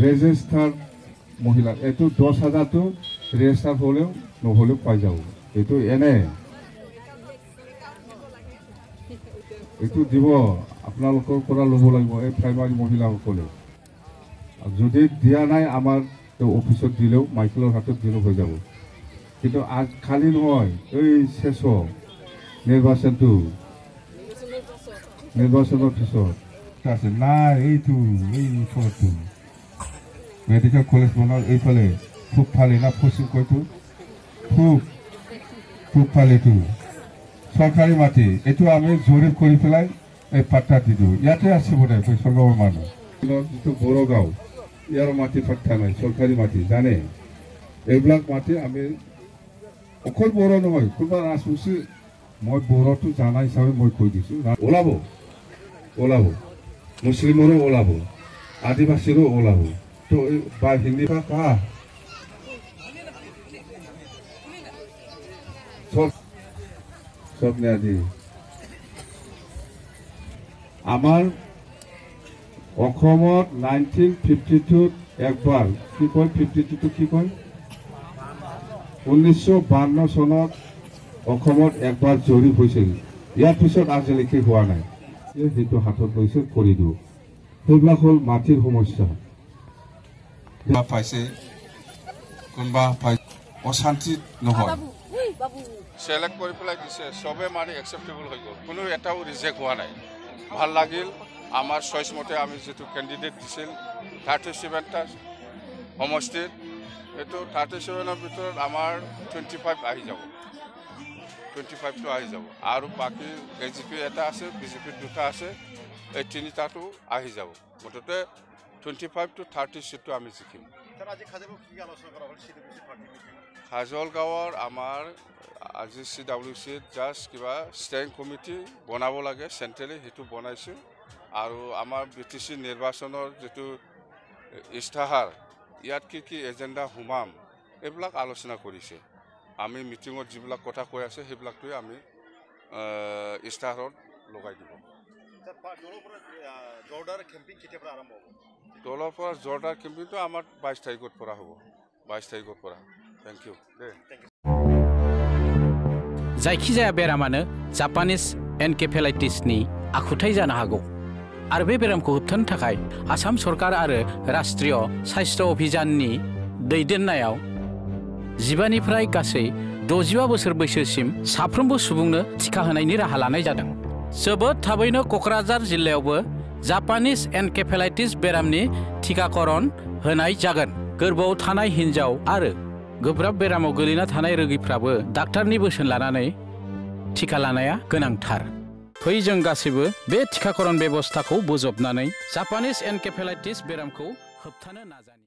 ৰেজিস্টাৰ্ড মহিলা এইটো 10,000টো ৰেজিস্টাৰ হলেও নহলেও পাই যাব এইটো এনে এইটো দিব আপোনালোকৰ পৰা ল'ব লাগিব এই প্ৰাইমাৰী মহিলাসকলে যদি দিয়া নাই আমাৰ অফিসত দিলেও মাইকেলৰ হাতত দিলেও হৈ যাব কিন্তু আজ খালি নহয় এই শেষ নির্বাচনের পিছত আছে না এইটো এই ফটো মেডিকেল কলেজ বনার এইফালে খুব ফালে না পশ্চিম কইটো খুব ফালেটো সরকারি মাটি এইটো আমি জরিপ করে পেলাই এই পাট্টা দি দিওঁ ইয়াতে আছে বোধহয় বৈষ্ণৱৰ মানুহ যিটো বড়গাঁও ইয়াৰ মাটি পাট্টা নাই সৰকাৰি মাটি জানে এইবিলাক মাটি আমি অকল বড় নহয় কোনোবা ৰাজবংশী মই বড়োটো জানা হিচাপে মই কৈ দিছোঁ ওলাব মুছলিমৰো ওলাব আদিবাসীৰো ওলাব তো বা হিন্দী বা কা সব নেদি আমাৰ অসমত 1952 একবাৰ কি কয় 52 কি কয় 1952 চনত অসমত একবাৰ জৰীপ হৈছিল ইয়াৰ পিছত আজিলৈকে হোৱা নাই যেটো হাতত লৈছে কৰি দিওঁ সেইবিলাক হ'ল মাটিৰ সমস্যা পাইছে কোনবা অশান্তি নহয় সিলেক্ট কৰি পেলাই দিছে সবে মানে একসেপ্টেবল হৈ গ'ল কোনো এটাও ৰিজেক্ট হোৱা নাই ভাল লাগিল আমাৰ চইচ মতে আমি যেটো ক্যান্ডিডেট দিছিল 37টা সমষ্টিৰ এটো 37ৰ ভিতৰত আমাৰ 25 আহি যাব 25 টো আহি যাব আৰু বাকি এজিপি এটা আছে বিজেপি দুটা আছে এই তিনিটাটো আহি যাব মুঠতে 25 to 30 সিটটো আমি জিকিম স্যার আজি খাজলগাঁও কি আলোচনা কৰা হ'ল সিডিপিসি পাৰ্টি মিটিং খাজলগাঁৱৰ আমাৰ আজি সিডব্লিউসি জাস্ট কিবা ষ্টেৰিং কমিটি বনাব লাগে সেন্ট্ৰেলি হেতু বনাইছো আৰু আমাৰ বিটিসি নিৰ্বাচনৰ যেটো ইস্তাহাৰ ইয়াত কি এজেন্ডা হুমাম এইবিলাক আলোচনা কৰিছে আমি মিটিংত যিবিলাক কথা কৈ আছে সেইবিলাকটো আমি ইস্তাহাৰত লগাই দিব জোৰদাৰ কেম্পিং কেতিয়াবা আৰম্ভ হ'ব দলৰ পৰা জোৰদাৰ কেম্পিংটো আমাৰ 22 তাৰিখৰ পৰা হ'ব 22 তাৰিখৰ পৰা থ্যাংক ইউ जायखिजाया बेरामानो जापानिज एनकेफेलाइटिसनि आखुथाय जानो हागौ आरो बे बेरामखौ होबथानो थाखाय आसाम सरकार आरो राष्ट्रीय स्वास्थ्य अभियाननि दैदेननायाव 15 निफ्राय गासै 65 बोसोर बैसोसिम साफ्रोमबो सुबुंनो टिका होनायनि राहा लानाय जादों जोबोद थाबैनो क'क्राझार जिल्लायावबो जापानिज एनकेफेलाइटिस बेरामनि टिकाकरण होनाय जागोन गोरबोआव थानाय हिनजाव आरो गोब्राब बेरामाव गोलैना थानाय रोगिफ्राबो डाक्टारनि बोसोन लानानै टिका लानाया गोनांथार फै जों गासैबो बे टिकाकरण बेबस्थाखौ बोजबनानै जापानिज एनकेफेलाइटिस बेरामखौ होबथानो नाजानि